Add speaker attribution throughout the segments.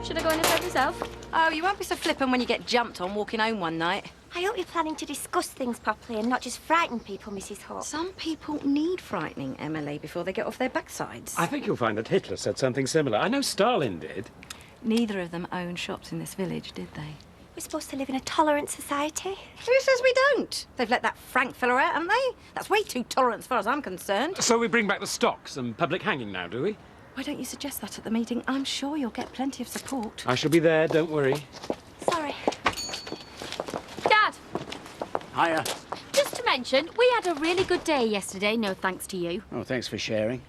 Speaker 1: Should I go in and help yourself?
Speaker 2: Oh, you won't be so flippant when you get jumped on walking home one night.
Speaker 3: I hope you're planning to discuss things properly and not just frighten people, Mrs. Hook.
Speaker 2: Some people need frightening, Emily, before they get off their backsides.
Speaker 4: I think you'll find that Hitler said something similar. I know Stalin did.
Speaker 2: Neither of them own shops in this village, did they?
Speaker 3: We're supposed to live in a tolerant society.
Speaker 2: Who says we don't? They've let that Frank fella out, haven't they? That's way too tolerant as far as I'm concerned.
Speaker 4: So we bring back the stocks and public hanging now, do we?
Speaker 2: Why don't you suggest that at the meeting? I'm sure you'll get plenty of support.
Speaker 4: I shall be there, don't worry.
Speaker 3: Sorry.
Speaker 1: Dad,
Speaker 5: Hiya.
Speaker 1: just to mention, we had a really good day yesterday, no thanks to you.
Speaker 5: Oh, thanks for sharing.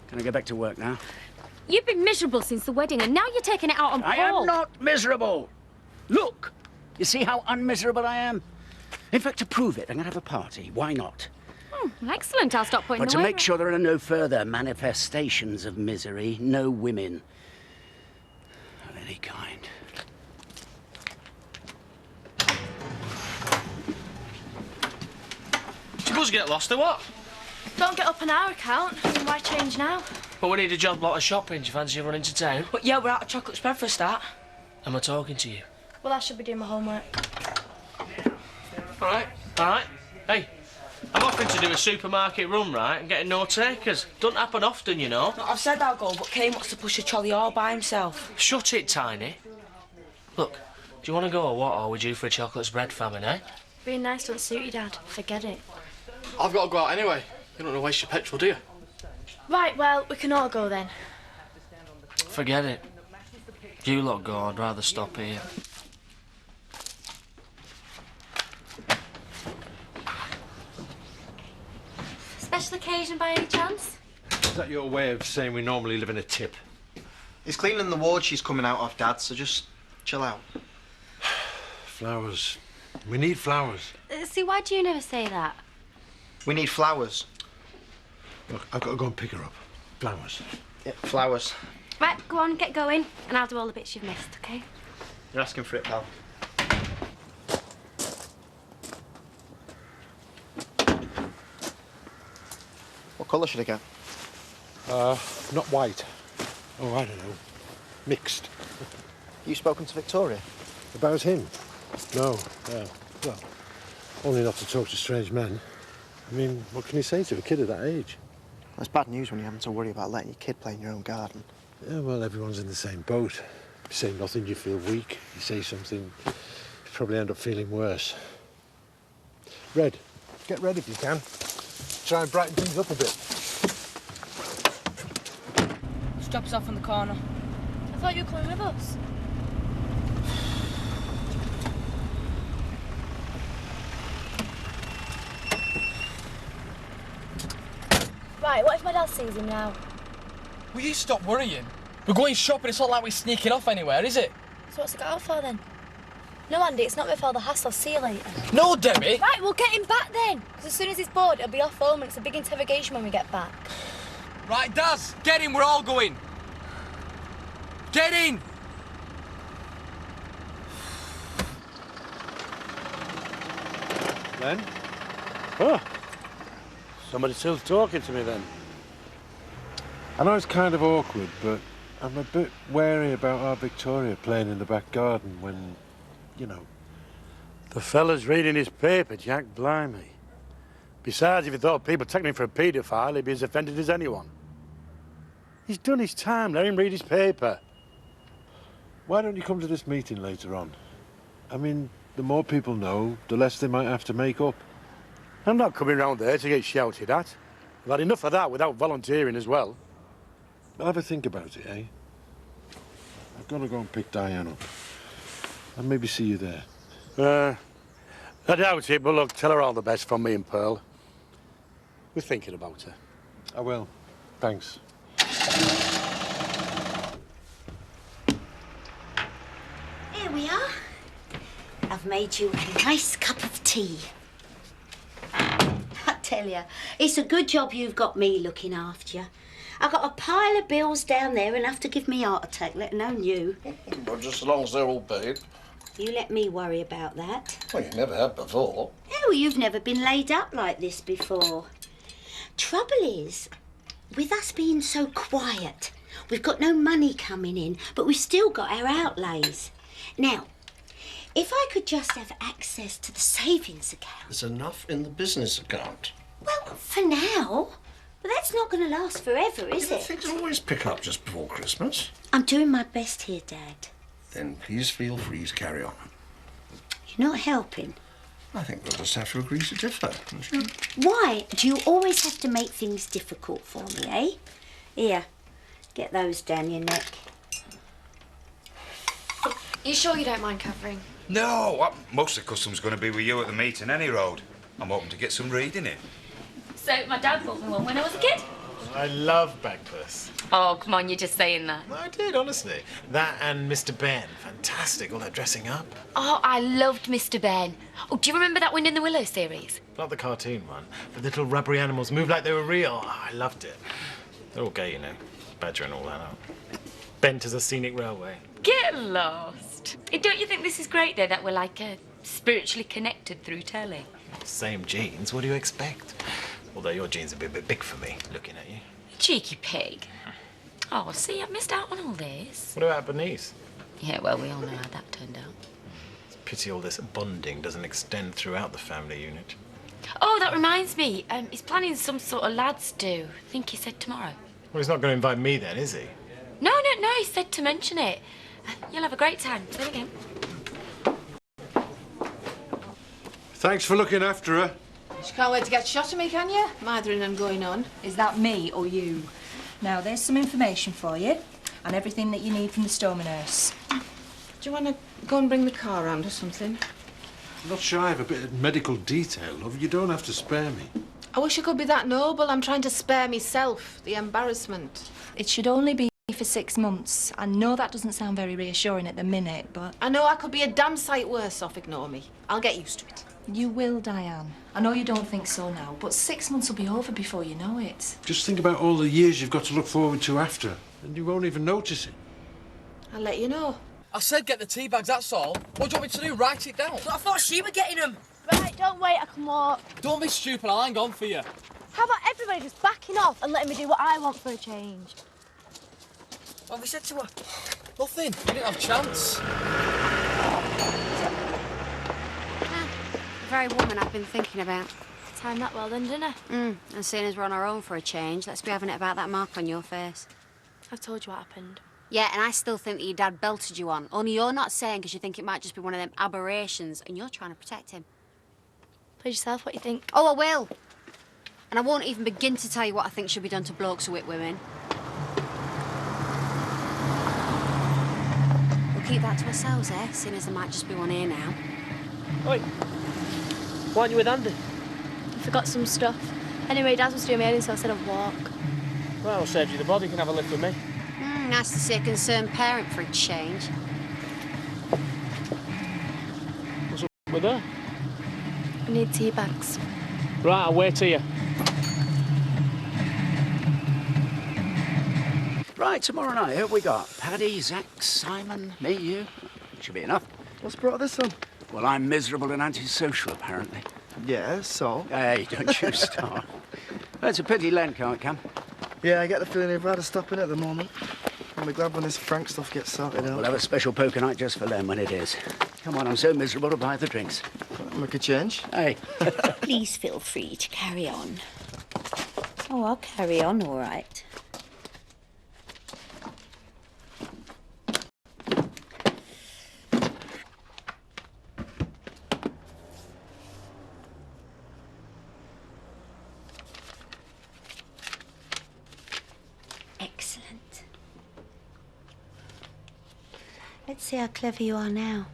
Speaker 5: Can I get back to work now?
Speaker 1: You've been miserable since the wedding, and now you're taking it out on Paul.
Speaker 5: I am not miserable. Look, you see how unmiserable I am? In fact, to prove it, I'm going to have a party. Why not?
Speaker 1: Excellent, I'll stop putting
Speaker 5: But to
Speaker 1: the
Speaker 5: make
Speaker 1: weight
Speaker 5: sure there are no further manifestations of misery, no women of any kind.
Speaker 6: Did you buzz get lost or what?
Speaker 7: Don't get up on our account. Why change now?
Speaker 6: But we need a job lot of shopping. Do you fancy running to town?
Speaker 7: But yeah, we're out of chocolate spread for a start.
Speaker 6: Am I talking to you?
Speaker 7: Well, I should be doing my homework.
Speaker 6: All right. Hey, I'm offering to do a supermarket run, right, and getting no takers. Doesn't happen often, you know.
Speaker 7: I've said I'll go, but Kane wants to push a trolley all by himself.
Speaker 6: Shut it, Tiny. Look, do you want to go or what, or are we due for a chocolate spread famine, eh?
Speaker 7: Being nice don't suit you, Dad. Forget it.
Speaker 8: I've got to go out anyway. You don't want to waste your petrol, do you?
Speaker 7: Right, well, we can all go then.
Speaker 6: Forget it. You lot go, I'd rather stop here.
Speaker 7: Special occasion by any chance?
Speaker 9: Is that your way of saying we normally live in a tip?
Speaker 8: It's cleaning the ward she's coming out of, Dad, so just chill out.
Speaker 9: Flowers. We need flowers.
Speaker 1: See, why do you never say that?
Speaker 8: We need flowers.
Speaker 9: Look, I've got to go and pick her up. Flowers.
Speaker 8: Yeah, flowers.
Speaker 3: Right, go on, get going, and I'll do all the bits you've missed, OK?
Speaker 8: You're asking for it, pal. What colour should I get?
Speaker 9: Not white. Oh, I don't know. Mixed.
Speaker 8: You spoken to Victoria?
Speaker 9: About him? No. Well, only not to talk to strange men. I mean, what can you say to a kid of that age?
Speaker 8: That's bad news when you're having to worry about letting your kid play in your own garden.
Speaker 9: Yeah, well, everyone's in the same boat. You say nothing, you feel weak. You say something, you probably end up feeling worse. Red, get red if you can. Try and brighten things up a bit.
Speaker 7: Just drop us off in the corner. I thought you were coming with us. Right, what if my dad sees him now?
Speaker 10: Will you stop worrying? We're going shopping, it's not like we're sneaking off anywhere, is it?
Speaker 7: So what's it got out for then? No, Andy, it's not worth all the hassle. See you later.
Speaker 10: No, Debbie!
Speaker 7: Right, we'll get him back then. Because as soon as he's bored, he'll be off home and it's a big interrogation when we get back.
Speaker 10: Right, Daz, get in, we're all going. Get in!
Speaker 5: Then? Oh, somebody still's talking to me then.
Speaker 9: I know it's kind of awkward, but I'm a bit wary about our Victoria playing in the back garden when, you know...
Speaker 5: The fella's reading his paper, Jack, blimey. Besides, if he thought people taking him for a paedophile, he'd be as offended as anyone. He's done his time, let him read his paper.
Speaker 9: Why don't you come to this meeting later on? I mean, the more people know, the less they might have to make up.
Speaker 5: I'm not coming round there to get shouted at. I've had enough of that without volunteering as well.
Speaker 9: I'll have a think about it, eh? I've got to go and pick Diane up. I'll maybe see you there.
Speaker 5: I doubt it, but look, tell her all the best from me and Pearl. We're thinking about her.
Speaker 9: I will. Thanks.
Speaker 11: Here we are. I've made you a nice cup of tea. I tell you, it's a good job you've got me looking after you. I've got a pile of bills down there enough to give me a heart attack, let alone you.
Speaker 12: Well, just as long as they're all paid.
Speaker 11: You let me worry about that.
Speaker 12: Well, you never have before.
Speaker 11: Oh, you've never been laid up like this before. Trouble is, with us being so quiet, We've got no money coming in, but we've still got our outlays. Now, if I could just have access to the savings account...
Speaker 12: There's enough in the business account.
Speaker 11: Well, for now. But that's not going to last forever, is it?
Speaker 12: Things always pick up just before Christmas.
Speaker 11: I'm doing my best here, Dad.
Speaker 12: Then please feel free to carry on.
Speaker 11: You're not helping.
Speaker 12: I think we'll just have to agree to differ, don't you?
Speaker 11: Why do you always have to make things difficult for me, eh? Here, get those down your neck.
Speaker 7: You sure you don't mind covering?
Speaker 13: No, most of the custom's going to be with you at the meeting any road. I'm hoping to get some reading in.
Speaker 1: So my dad bought me one when I was a kid.
Speaker 14: I love Bagpuss.
Speaker 1: Oh, come on, you're just saying that.
Speaker 14: I did, honestly. That and Mr. Ben. Fantastic, all that dressing up.
Speaker 1: Oh, I loved Mr. Ben. Oh, do you remember that Wind in the Willow series?
Speaker 14: Not the cartoon one. The little rubbery animals move like they were real. Oh, I loved it. They're all gay, you know. Badger and all that out. Bent as a scenic railway.
Speaker 1: Get lost. Don't you think this is great, though, that we're like spiritually connected through telly?
Speaker 14: Same genes, what do you expect? Although your genes are a bit big for me, looking at you.
Speaker 1: Cheeky pig. Oh, see, I've missed out on all this.
Speaker 14: What about Bernice?
Speaker 1: Yeah, well, we all know how that turned out.
Speaker 14: It's a pity all this bonding doesn't extend throughout the family unit.
Speaker 1: Oh, that reminds me. He's planning some sort of lads do. I think he said tomorrow.
Speaker 14: Well, he's not going to invite me then, is he?
Speaker 1: No, he said to mention it. You'll have a great time. Say it again.
Speaker 9: Thanks for looking after her.
Speaker 15: She can't wait to get shot of me, can you? Mithering and going on.
Speaker 16: Is that me or you? Now, there's some information for you and everything that you need from the stormy nurse.
Speaker 15: Do you want to go and bring the car round or something?
Speaker 9: I'm not shy of a bit of medical detail, love. You don't have to spare me.
Speaker 15: I wish I could be that noble. I'm trying to spare myself the embarrassment.
Speaker 16: It should only be for 6 months. I know that doesn't sound very reassuring at the minute, but...
Speaker 15: I know I could be a damn sight worse off, ignore me. I'll get used to it.
Speaker 16: You will, Diane. I know you don't think so now, but 6 months will be over before you know it.
Speaker 9: Just think about all the years you've got to look forward to after, and you won't even notice it.
Speaker 15: I'll let you know.
Speaker 10: I said get the tea bags, that's all. What do you want me to do? Write it down?
Speaker 7: I thought she were getting them. Right, don't wait, I can walk.
Speaker 10: Don't be stupid, I'll hang on for you.
Speaker 7: How about everybody just backing off and letting me do what I want for a change?
Speaker 10: What have we said to her? Nothing. We didn't have a chance.
Speaker 2: The very woman I've been thinking about.
Speaker 7: Timed that well then, didn't I?
Speaker 2: And seeing as we're on our own for a change, let's be having it about that mark on your face.
Speaker 7: I've told you what happened.
Speaker 2: Yeah, and I still think that your dad belted you on. Only you're not saying because you think it might just be one of them aberrations and you're trying to protect him.
Speaker 7: Please yourself, what you think?
Speaker 2: Oh, I will. And I won't even begin to tell you what I think should be done to blokes who whip women. We'll keep that to ourselves, eh? Seeing as there might just be one here now.
Speaker 6: Oi. Why aren't you with Andy?
Speaker 7: I forgot some stuff. Anyway, Dad was doing my heading, so I said I'd walk.
Speaker 6: Well, saved you the body. You can have a lift with me.
Speaker 2: Nice to see a concerned parent for a change.
Speaker 6: What's up with her?
Speaker 7: I need tea bags.
Speaker 6: Right, I'll wait here.
Speaker 17: Right, tomorrow night, who have we got? Paddy, Zach, Simon, me, you. Should be enough.
Speaker 8: What's brought this on?
Speaker 17: Well, I'm miserable and antisocial, apparently.
Speaker 8: Yeah, so?
Speaker 17: Hey, don't you start. Well, it's a pity Len can't come.
Speaker 8: Yeah, I get the feeling he'd rather stop in at the moment. I'll be glad when this Frank stuff gets sorted out.
Speaker 17: We'll have a special poker night just for Len when it is. Come on, I'm so miserable to buy the drinks.
Speaker 8: Make a change?
Speaker 17: Hey.
Speaker 11: Please feel free to carry on. Oh, I'll carry on, all right. Excellent. Let's see how clever you are now.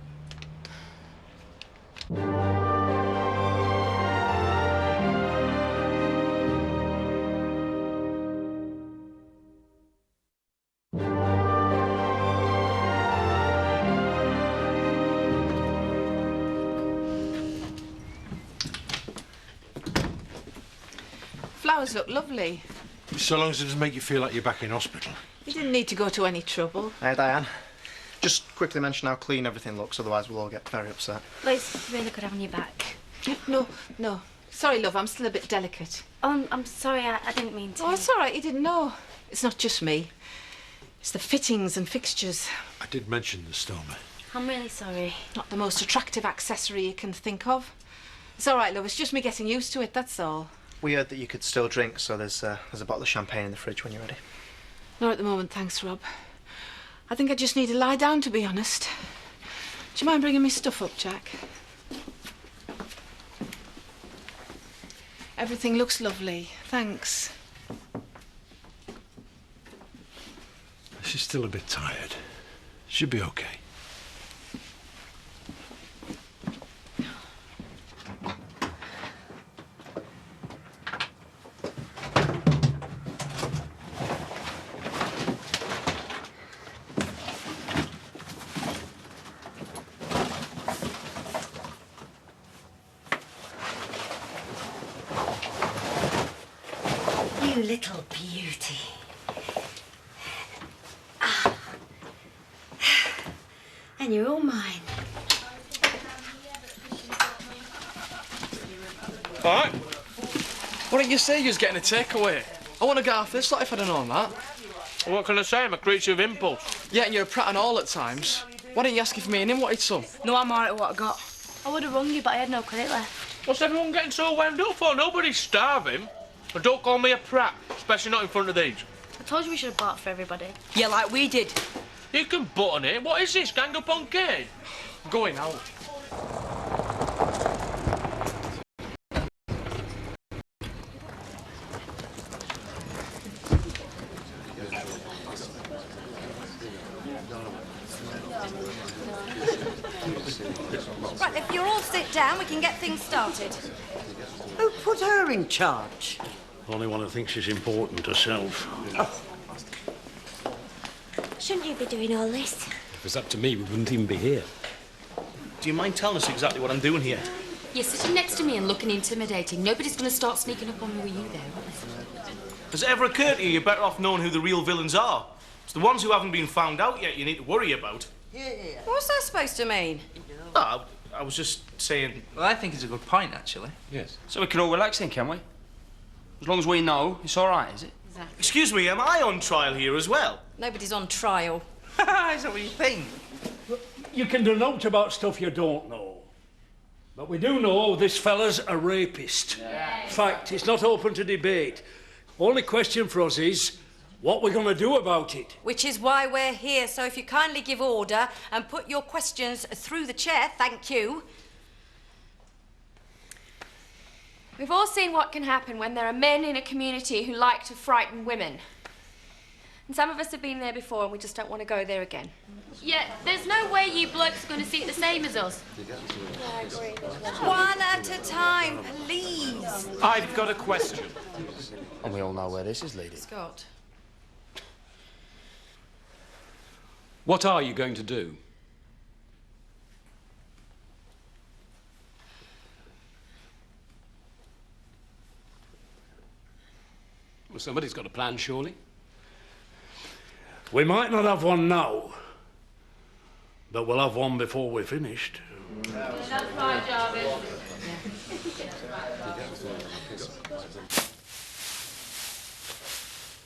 Speaker 15: Flowers look lovely.
Speaker 9: So long as it doesn't make you feel like you're back in hospital.
Speaker 15: You didn't need to go to any trouble.
Speaker 8: Hey, Diane. Just quickly mention how clean everything looks, otherwise we'll all get very upset.
Speaker 7: Liz, really good having you back.
Speaker 15: No. Sorry, love, I'm still a bit delicate.
Speaker 7: Oh, I'm sorry, I didn't mean to.
Speaker 15: Oh, it's all right, you didn't know. It's not just me. It's the fittings and fixtures.
Speaker 9: I did mention the stoma.
Speaker 2: I'm really sorry.
Speaker 15: Not the most attractive accessory you can think of. It's all right, love. It's just me getting used to it, that's all.
Speaker 8: We heard that you could still drink, so there's a bottle of champagne in the fridge when you're ready.
Speaker 15: Not at the moment, thanks, Rob. I think I just need to lie down, to be honest. Do you mind bringing me stuff up, Jack? Everything looks lovely. Thanks.
Speaker 9: She's still a bit tired. She'll be okay.
Speaker 11: You little beauty. Ah. And you're all mine.
Speaker 6: All right. Why didn't you say you was getting a takeaway? I want to get off this lot if I'd have known that. Well, what can I say? I'm a creature of impulse. Yeah, and you're a prat and all at times. Why didn't you ask if me and him wanted some?
Speaker 7: No, I'm alright with what I got. I would have rung you, but I had no credit left.
Speaker 6: What's everyone getting so wound up for? Nobody's starving. And don't call me a prat, especially not in front of these.
Speaker 7: I told you we should have bought for everybody.
Speaker 6: Yeah, like we did. You can button it. What is this, gang up on Kate? I'm going out.
Speaker 18: Right, if you'll all sit down, we can get things started.
Speaker 17: Who put her in charge?
Speaker 9: Only one who thinks she's important herself.
Speaker 3: Shouldn't you be doing all this?
Speaker 4: If it was up to me, we wouldn't even be here.
Speaker 6: Do you mind telling us exactly what I'm doing here?
Speaker 1: You're sitting next to me and looking intimidating. Nobody's going to start sneaking up on me with you there, are they?
Speaker 6: Has it ever occurred to you you're better off knowing who the real villains are? It's the ones who haven't been found out yet you need to worry about.
Speaker 18: What's that supposed to mean?
Speaker 6: No, I was just saying...
Speaker 10: Well, I think it's a good point, actually.
Speaker 6: Yes.
Speaker 10: So we can all relax then, can we? As long as we know, it's all right, is it?
Speaker 18: Exactly.
Speaker 6: Excuse me, am I on trial here as well?
Speaker 18: Nobody's on trial.
Speaker 10: Is that what you think?
Speaker 19: You can denote about stuff you don't know. But we do know this fella's a rapist.
Speaker 10: Yeah.
Speaker 19: Fact, it's not open to debate. Only question for us is, what we're going to do about it.
Speaker 18: Which is why we're here, so if you kindly give order and put your questions through the chair, thank you.
Speaker 1: We've all seen what can happen when there are men in a community who like to frighten women. And some of us have been there before and we just don't want to go there again. Yeah, there's no way you blokes are going to see it the same as us.
Speaker 18: Yeah, I agree. One at a time, please.
Speaker 4: I've got a question.
Speaker 10: And we all know where this is leading.
Speaker 18: Scott.
Speaker 4: What are you going to do? Well, somebody's got a plan, surely.
Speaker 19: We might not have one now, but we'll have one before we're finished.
Speaker 1: That's right, Jarvis.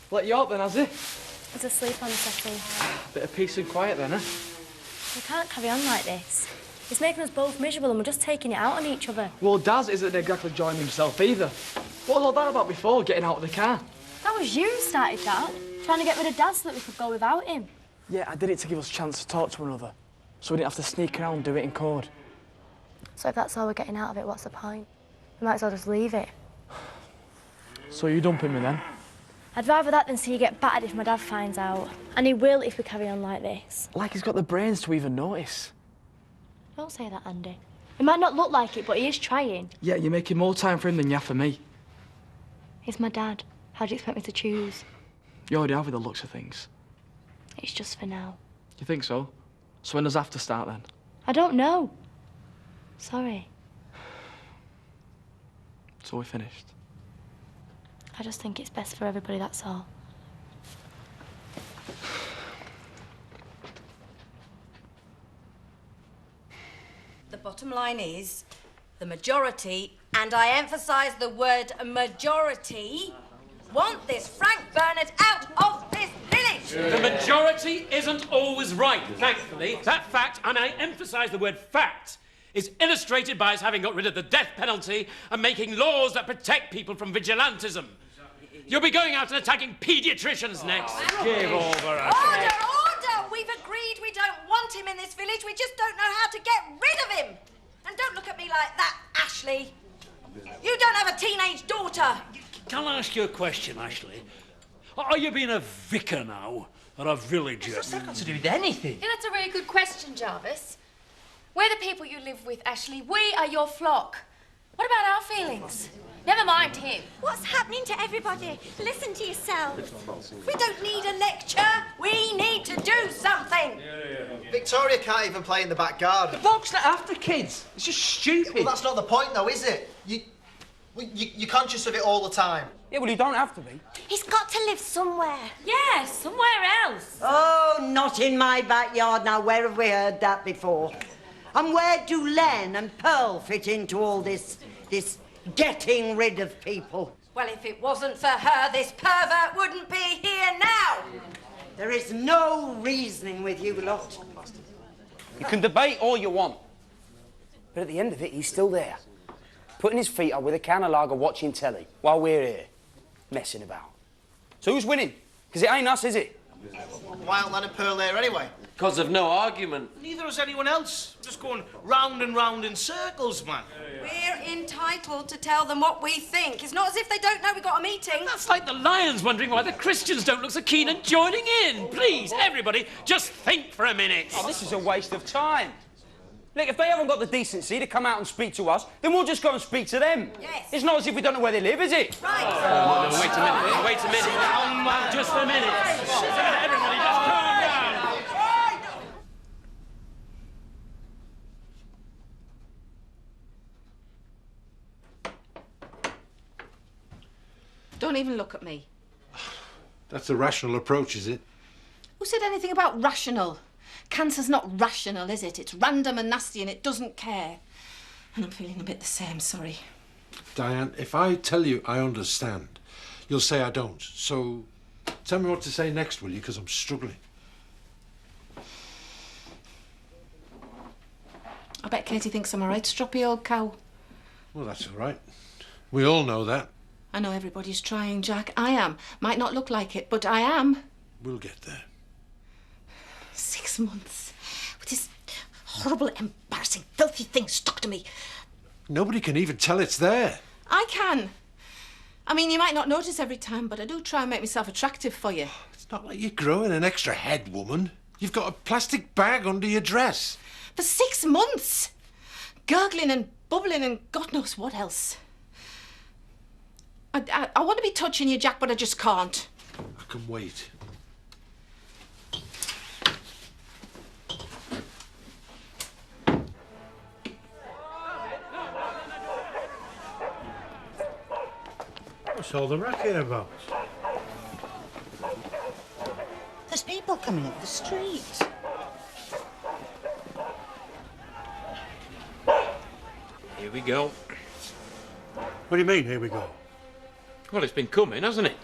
Speaker 6: Let you out then, has he?
Speaker 7: He's asleep on the settee.
Speaker 6: Bit of peace and quiet then, huh?
Speaker 7: We can't carry on like this. It's making us both miserable and we're just taking it out on each other.
Speaker 6: Well, Daz isn't exactly enjoying himself either. What was all that about before, getting out of the car?
Speaker 7: That was you who started that, trying to get rid of Dad so that we could go without him.
Speaker 20: Yeah, I did it to give us a chance to talk to one another, so we didn't have to sneak around and do it in code.
Speaker 7: So if that's all we're getting out of it, what's the point? We might as well just leave it.
Speaker 20: So you dumping me then?
Speaker 7: I'd rather that than see you get battered if my dad finds out. And he will if we carry on like this.
Speaker 20: Like he's got the brains to even notice.
Speaker 7: Don't say that, Andy. It might not look like it, but he is trying.
Speaker 20: Yeah, you're making more time for him than you have for me.
Speaker 7: He's my dad. How do you expect me to choose?
Speaker 20: You already have with the looks of things.
Speaker 7: It's just for now.
Speaker 20: You think so? So when does after start then?
Speaker 7: I don't know. Sorry.
Speaker 20: So we're finished.
Speaker 7: I just think it's best for everybody, that's all.
Speaker 18: The bottom line is, the majority, and I emphasise the word majority, want this Frank Bernard out of this village!
Speaker 4: The majority isn't always right, thankfully. That fact, and I emphasise the word fact, is illustrated by us having got rid of the death penalty and making laws that protect people from vigilantism. You'll be going out and attacking paediatricians next.
Speaker 1: Give over, Ashley. Order! We've agreed we don't want him in this village. We just don't know how to get rid of him. And don't look at me like that, Ashley. You don't have a teenage daughter.
Speaker 19: Can I ask you a question, Ashley? Are you being a vicar now, or a villager?
Speaker 6: What's that got to do with anything?
Speaker 1: Yeah, that's a really good question, Jarvis. We're the people you live with, Ashley. We are your flock. What about our feelings? Never mind him.
Speaker 3: What's happening to everybody? Listen to yourselves.
Speaker 1: We don't need a lecture. We need to do something.
Speaker 8: Victoria can't even play in the back garden.
Speaker 6: The bloke's not after kids. It's just stupid.
Speaker 8: Well, that's not the point, though, is it? You're conscious of it all the time.
Speaker 6: Yeah, well, you don't have to be.
Speaker 3: He's got to live somewhere.
Speaker 1: Yeah, somewhere else.
Speaker 21: Oh, not in my backyard. Now, where have we heard that before? And where do Len and Pearl fit into all this getting rid of people?
Speaker 1: Well, if it wasn't for her, this pervert wouldn't be here now.
Speaker 21: There is no reasoning with you lot.
Speaker 6: You can debate all you want. But at the end of it, he's still there. Putting his feet up with a can of lager watching telly while we're here, messing about. So who's winning? Because it ain't us, is it?
Speaker 8: Why aren't Len and Pearl there anyway?
Speaker 10: Because of no argument.
Speaker 22: Neither is anyone else. Just going round and round in circles, man.
Speaker 1: We're entitled to tell them what we think. It's not as if they don't know we've got a meeting.
Speaker 4: That's like the Lions wondering why the Christians don't look so keen on joining in. Please, everybody, just think for a minute.
Speaker 6: Oh, this is a waste of time. Look, if they haven't got the decency to come out and speak to us, then we'll just go and speak to them.
Speaker 1: Yes.
Speaker 6: It's not as if we don't know where they live, is it?
Speaker 1: Right.
Speaker 4: No, wait a minute. Wait a minute. Just a minute. Everybody, just calm down.
Speaker 15: Don't even look at me.
Speaker 9: That's a rational approach, is it?
Speaker 15: Who said anything about rational? Cancer's not rational, is it? It's random and nasty and it doesn't care. And I'm feeling a bit the same, sorry.
Speaker 9: Diane, if I tell you I understand, you'll say I don't. So tell me what to say next, will you? Because I'm struggling.
Speaker 15: I bet Katie thinks I'm a right stroppy old cow.
Speaker 9: Well, that's all right. We all know that.
Speaker 15: I know everybody's trying, Jack. I am. Might not look like it, but I am.
Speaker 9: We'll get there.
Speaker 15: 6 months with this horrible, embarrassing, filthy thing stuck to me.
Speaker 9: Nobody can even tell it's there.
Speaker 15: I can. I mean, you might not notice every time, but I do try and make myself attractive for you.
Speaker 9: It's not like you're growing an extra head, woman. You've got a plastic bag under your dress.
Speaker 15: For 6 months. Gurgling and bubbling and God knows what else. I want to be touching you, Jack, but I just can't.
Speaker 9: I can wait. What's all the racket about?
Speaker 21: There's people coming up the street.
Speaker 4: Here we go.
Speaker 9: What do you mean, here we go?
Speaker 4: Well, it's been coming, hasn't it?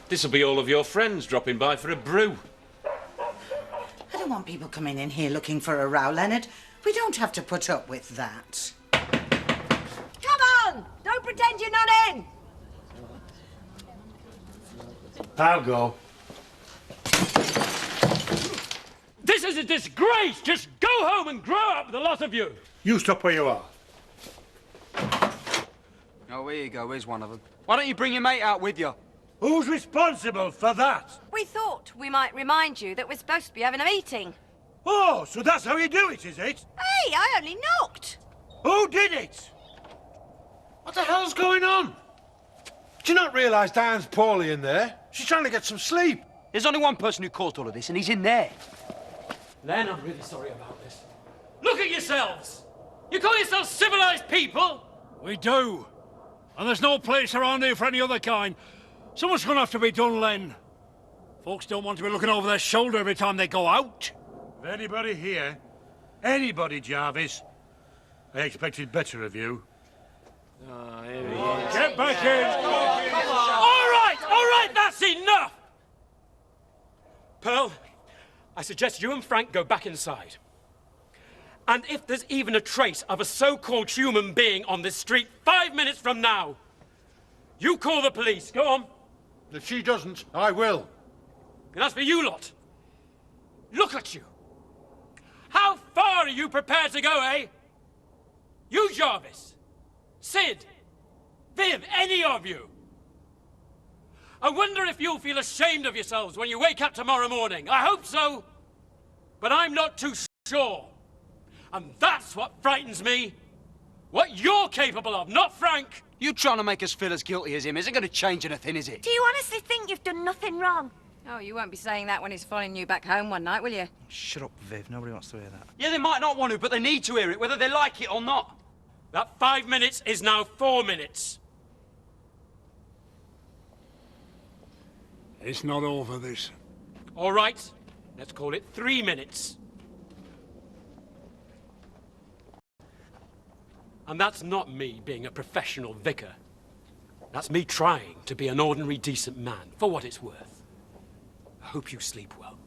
Speaker 4: This'll be all of your friends dropping by for a brew.
Speaker 21: I don't want people coming in here looking for a row, Leonard. We don't have to put up with that.
Speaker 1: Come on! Don't pretend you're not in!
Speaker 9: I'll go.
Speaker 4: This is a disgrace! Just go home and grow up, the lot of you!
Speaker 9: You stop where you are.
Speaker 10: Oh, here you go. Here's one of them. Why don't you bring your mate out with you?
Speaker 19: Who's responsible for that?
Speaker 1: We thought we might remind you that we're supposed to be having a meeting.
Speaker 19: Oh, so that's how you do it, is it?
Speaker 1: Hey, I only knocked.
Speaker 19: Who did it?
Speaker 9: What the hell's going on? Do you not realise Diane's poorly in there? She's trying to get some sleep.
Speaker 10: There's only one person who caused all of this, and he's in there.
Speaker 4: Len, I'm really sorry about this. Look at yourselves! You call yourselves civilised people?
Speaker 19: We do. And there's no place around here for any other kind. Someone's going to have to be done, Len. Folks don't want to be looking over their shoulder every time they go out. If anybody here, anybody, Jarvis, I expected better of you.
Speaker 4: Oh, here he is.
Speaker 19: Get back in!
Speaker 4: All right, that's enough! Pearl, I suggest you and Frank go back inside. And if there's even a trace of a so-called human being on this street 5 minutes from now, you call the police. Go on.
Speaker 9: If she doesn't, I will.
Speaker 4: And as for you lot, look at you. How far are you prepared to go, eh? You, Jarvis, Sid, Viv, any of you. I wonder if you'll feel ashamed of yourselves when you wake up tomorrow morning. I hope so, but I'm not too sure. And that's what frightens me. What you're capable of, not Frank.
Speaker 17: You trying to make us feel as guilty as him isn't going to change anything, is it?
Speaker 3: Do you honestly think you've done nothing wrong?
Speaker 18: Oh, you won't be saying that when he's following you back home one night, will you?
Speaker 10: Shut up, Viv. Nobody wants to hear that.
Speaker 17: Yeah, they might not want to, but they need to hear it, whether they like it or not.
Speaker 4: That 5 minutes is now 4 minutes.
Speaker 19: It's not over, this.
Speaker 4: All right, let's call it 3 minutes. And that's not me being a professional vicar. That's me trying to be an ordinary, decent man, for what it's worth. I hope you sleep well.